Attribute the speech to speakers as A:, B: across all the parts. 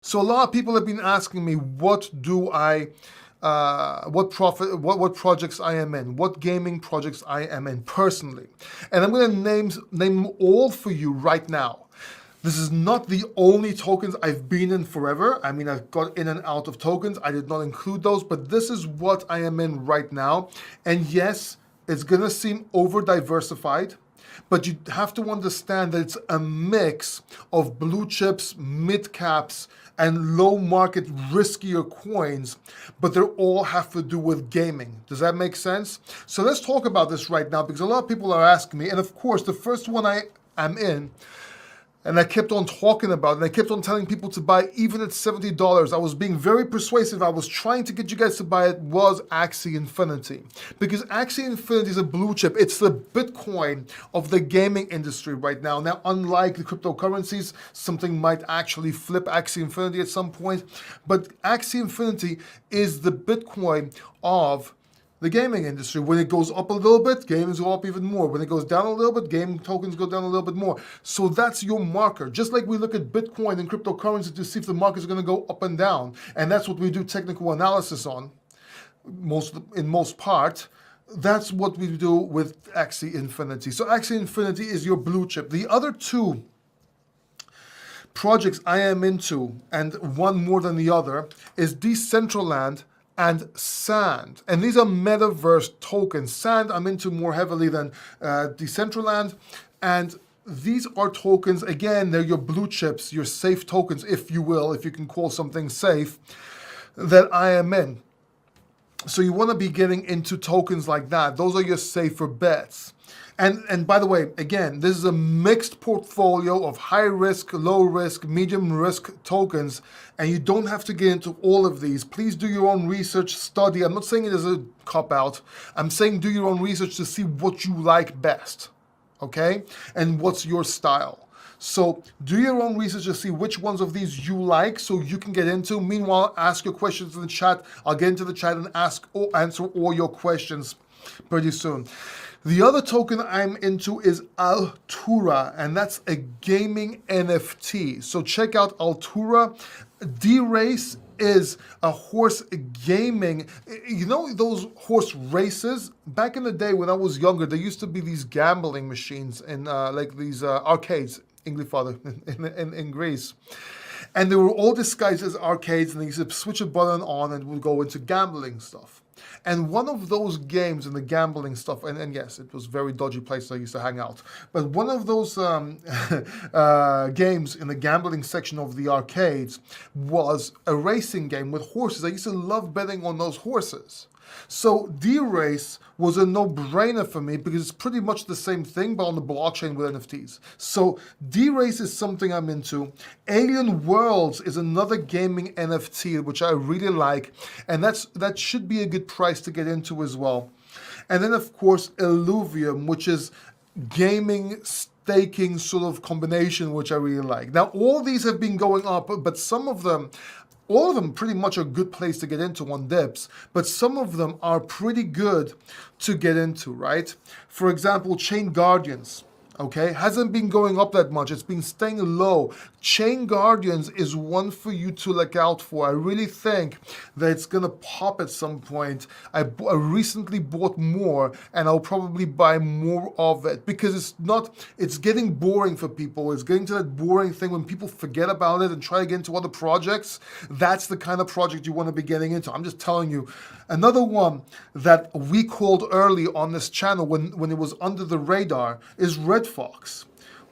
A: So a lot of people have been asking me, what projects I am in, what gaming projects I am in personally, and I'm going to name them all for you right now. This is not the only tokens I've been in forever. I mean, I've got in and out of tokens. I did not include those, but this is what I am in right now. And yes, it's going to seem over diversified, but you have to understand that it's a mix of blue chips, mid caps, and low market riskier coins, but they all have to do with gaming. Does that make sense? So let's talk about this right now, because a lot of people are asking me, and of course, the first one I am in, and I kept on talking about it, and I kept on telling people to buy even at $70. I was being very persuasive. I was trying to get you guys to buy it, was Axie Infinity. Because Axie Infinity is a blue chip. It's the Bitcoin of the gaming industry right now. Now, unlike the cryptocurrencies, something might actually flip Axie Infinity at some point. But Axie Infinity is the Bitcoin of the gaming industry. When it goes up a little bit, games go up even more. When it goes down a little bit, game tokens go down a little bit more. So that's your marker. Just like we look at Bitcoin and cryptocurrency to see if the markets are going to go up and down. And that's what we do technical analysis on, in most part. That's what we do with Axie Infinity. So Axie Infinity is your blue chip. The other two projects I am into, and one more than the other, is Decentraland and Sand. And these are metaverse tokens. Sand I'm into more heavily than Decentraland. And these are tokens, again, they're your blue chips, your safe tokens, if you will, if you can call something safe, that I am in. So you want to be getting into tokens like that. Those are your safer bets. And by the way, again, this is a mixed portfolio of high risk, low risk, medium risk tokens, and you don't have to get into all of these. Please do your own research, study. I'm not saying it is a cop-out. I'm saying do your own research to see what you like best, okay? And what's your style. So do your own research to see which ones of these you like so you can get into. Meanwhile, ask your questions in the chat. I'll get into the chat and answer all your questions pretty soon. The other token I'm into is Altura, and that's a gaming NFT. So check out Altura. D-Race is a horse gaming. You know those horse races? Back in the day when I was younger, there used to be these gambling machines in like these arcades, in Greece. And they were all disguised as arcades, and they used to switch a button on and would go into gambling stuff. And one of those games in the gambling stuff, and yes, it was a very dodgy place I used to hang out, but one of those games in the gambling section of the arcades was a racing game with horses. I used to love betting on those horses. So D-Race was a no-brainer for me because it's pretty much the same thing, but on the blockchain with NFTs. So D-Race is something I'm into. Alien Worlds is another gaming NFT, which I really like, and that should be a good price to get into as well. And then, of course, Illuvium, which is gaming staking sort of combination, which I really like. Now, all these have been going up, but all of them pretty much a good place to get into on dips, but some of them are pretty good to get into, right? For example, Chain Guardians, okay, hasn't been going up that much. It's been staying low. Chain Guardians is one for you to look out for. I really think that it's going to pop at some point. I recently bought more, and I'll probably buy more of it because it's getting boring for people. It's getting to that boring thing when people forget about it and try to get into other projects. That's the kind of project you want to be getting into. I'm just telling you. Another one that we called early on this channel when it was under the radar is Red Fox.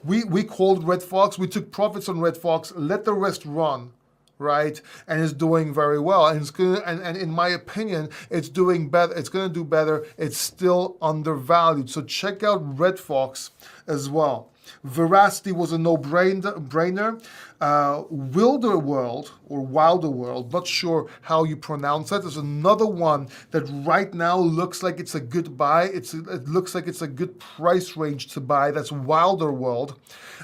A: We called Red Fox. We took profits on Red Fox, let the rest run, right? And it's doing very well. And it's gonna, and in my opinion, it's doing better. It's going to do better. It's still undervalued. So check out Red Fox as well. Veracity was a no-brainer. Wilder World, not sure how you pronounce that. There's another one that right now looks like it's a good buy. It looks like it's a good price range to buy. That's Wilder World.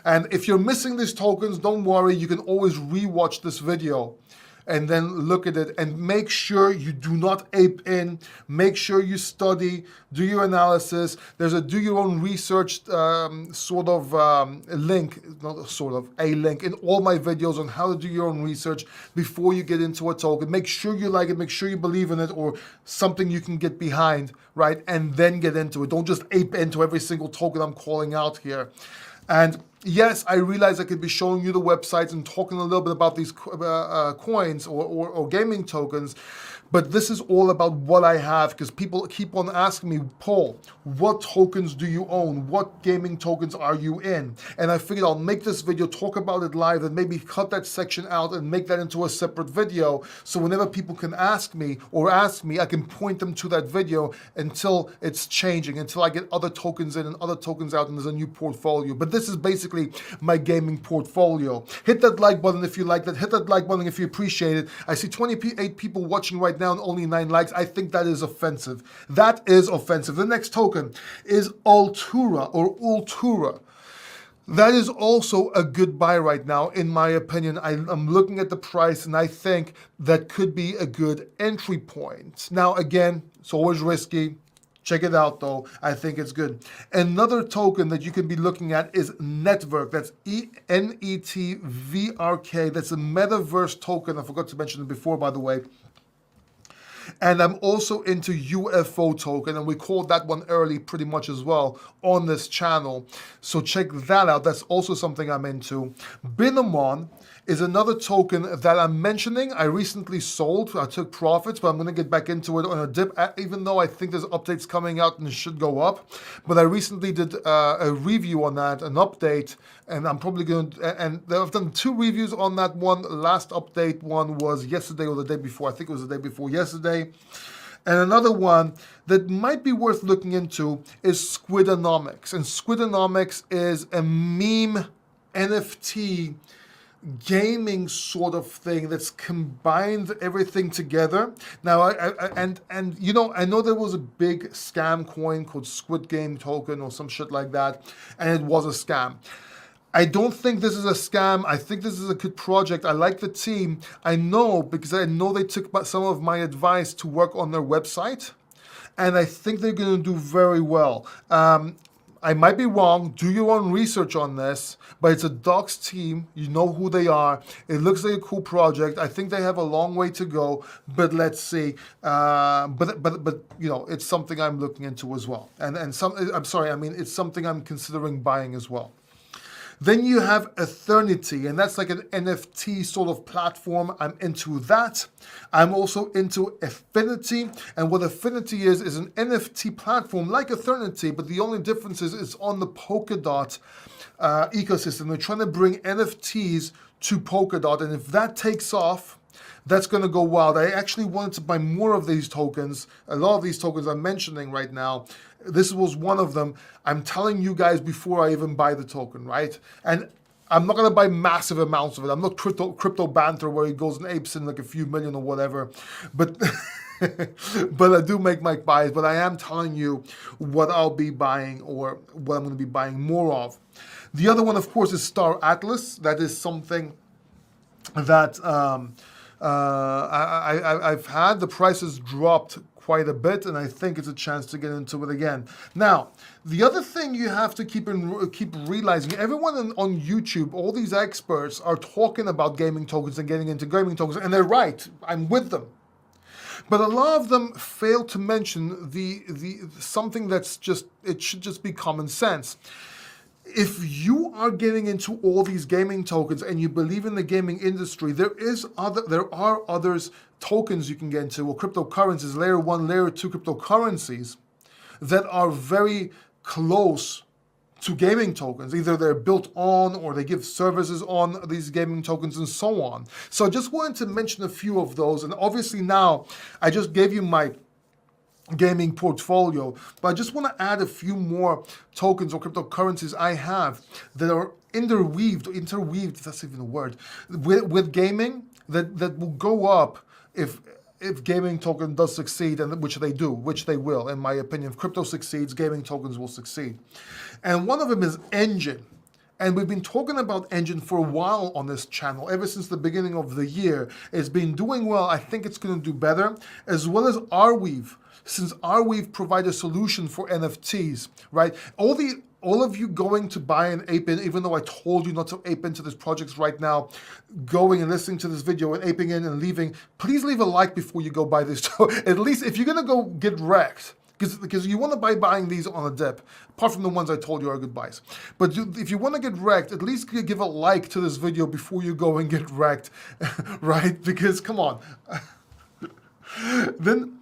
A: And if you're missing these tokens, don't worry. You can always rewatch this video and then look at it and make sure you do not ape in. Make sure you study, do your analysis. There's a do your own research link, not sort of, a link in all my videos on how to do your own research before you get into a token. Make sure you like it, make sure you believe in it, or something you can get behind, right? And then get into it. Don't just ape into every single token I'm calling out here. And yes, I realize I could be showing you the websites and talking a little bit about these coins or gaming tokens, but this is all about what I have, because people keep on asking me, Paul, what tokens do you own? What gaming tokens are you in? And I figured I'll make this video, talk about it live, and maybe cut that section out and make that into a separate video. So whenever people can ask me, I can point them to that video until it's changing, until I get other tokens in and other tokens out and there's a new portfolio. But this is basically my gaming portfolio. Hit that like button if you like that. Hit that like button if you appreciate it. I see 28 people watching right now and only 9 likes. I think that is offensive. That is offensive. The next token is Altura or Altura. That is also a good buy right now, in my opinion. I'm looking at the price and I think that could be a good entry point. Now, again, it's always risky. Check it out though, I think it's good. Another token that you can be looking at is Network. That's NETVRK. That's a metaverse token. I forgot to mention it before, by the way. And I'm also into UFO token, and we called that one early pretty much as well on this channel. So check that out. That's also something I'm into. Binamon is another token that I'm mentioning. I recently sold. I took profits, but I'm going to get back into it on a dip, even though I think there's updates coming out and it should go up. But I recently did a review on that, an update, and I'm probably going to, and I've done 2 reviews on that one. Last update one was yesterday or the day before. I think it was the day before yesterday. And another one that might be worth looking into is Squidonomics. And Squidonomics is a meme NFT gaming sort of thing that's combined everything together. Now, I know there was a big scam coin called Squid Game token or some shit like that, and it was a scam. I don't think this is a scam. I think this is a good project. I like the team. I know because I know they took some of my advice to work on their website, and I think they're going to do very well. I might be wrong. Do your own research on this, but it's a Docs team. You know who they are. It looks like a cool project. I think they have a long way to go, but let's see. But you know, it's something I'm looking into as well. It's something I'm considering buying as well. Then you have Eternity, and that's like an NFT sort of platform. I'm into that. I'm also into Affinity, and what Affinity is an NFT platform like Eternity, but the only difference is it's on the Polkadot ecosystem. They're trying to bring NFTs to Polkadot, and if that takes off, that's going to go wild. I actually wanted to buy more of these tokens. A lot of these tokens I'm mentioning right now, this was one of them. I'm telling you guys before I even buy the token, right? And I'm not going to buy massive amounts of it. I'm not crypto banter where he goes and apes in like a few million or whatever. But but I do make my buys. But I am telling you what I'll be buying or what I'm going to be buying more of. The other one, of course, is Star Atlas. That is something that I've had. The prices dropped quite a bit, and I think it's a chance to get into it again. Now, the other thing you have to keep realizing, everyone on YouTube, all these experts are talking about gaming tokens and getting into gaming tokens, and they're right. I'm with them. But a lot of them fail to mention the something that's just, it should just be common sense. If you are getting into all these gaming tokens and you believe in the gaming industry, there are others tokens you can get into, or cryptocurrencies, layer 1, layer 2 cryptocurrencies that are very close to gaming tokens. Either they're built on or they give services on these gaming tokens and so on. So I just wanted to mention a few of those. And obviously now I just gave you my gaming portfolio, but I just want to add a few more tokens or cryptocurrencies I have that are interweaved, if that's even a word, with gaming that will go up if gaming token does succeed, and which they will, in my opinion. If crypto succeeds, gaming tokens will succeed. And one of them is Engine. And we've been talking about Engine for a while on this channel, ever since the beginning of the year. It's been doing well. I think it's going to do better, as well as Arweave, since Arweave provides a solution for NFTs, right? All of you going to buy and ape in, even though I told you not to ape into this project right now, going and listening to this video and aping in and leaving, please leave a like before you go buy this. So at least if you're going to go get wrecked, because you want to buy buying these on a dip, apart from the ones I told you are good buys. But if you want to get wrecked, at least give a like to this video before you go and get wrecked, right? Because come on. Then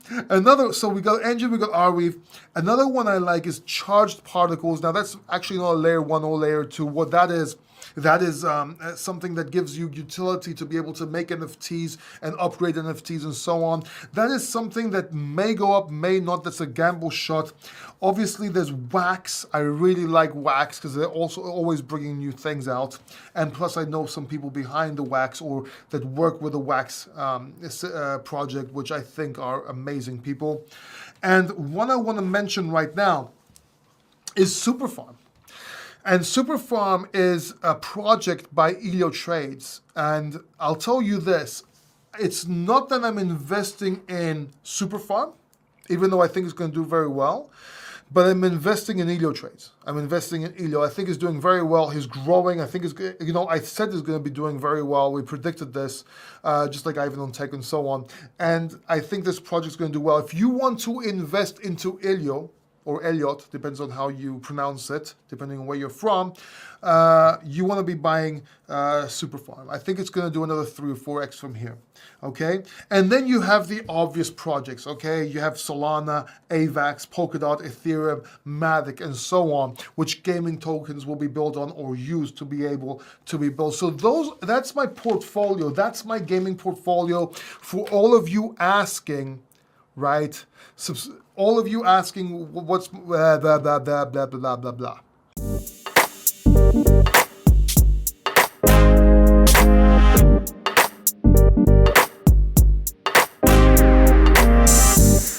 A: so we got Engine, we got Arweave. Another one I like is Charged Particles. Now that's actually not a layer 1 or layer 2. What that is something that gives you utility to be able to make NFTs and upgrade NFTs and so on. That is something that may go up, may not. That's a gamble shot. Obviously, there's Wax. I really like Wax because they're also always bringing new things out. And plus, I know some people behind the Wax or that work with the Wax project, which I think are amazing people. And one I want to mention right now is Superfarm. And Superfarm is a project by Elio Trades. And I'll tell you this, it's not that I'm investing in Superfarm, even though I think it's going to do very well, but I'm investing in Elio Trades. I'm investing in Elio. I think he's doing very well. He's growing. I think I said he's going to be doing very well. We predicted this, just like Ivan on Tech and so on. And I think this project's going to do well. If you want to invest into Elio, or Elliot, depends on how you pronounce it, depending on where you're from, you want to be buying Superfarm. I think it's going to do another 3 or 4x from here, okay? And then you have the obvious projects, okay? You have Solana, AVAX, Polkadot, Ethereum, Mavic, and so on, which gaming tokens will be built on or used to be able to be built. So that's my portfolio. That's my gaming portfolio for all of you asking, right? All of you asking what's blah, blah, blah, blah, blah, blah, blah, blah.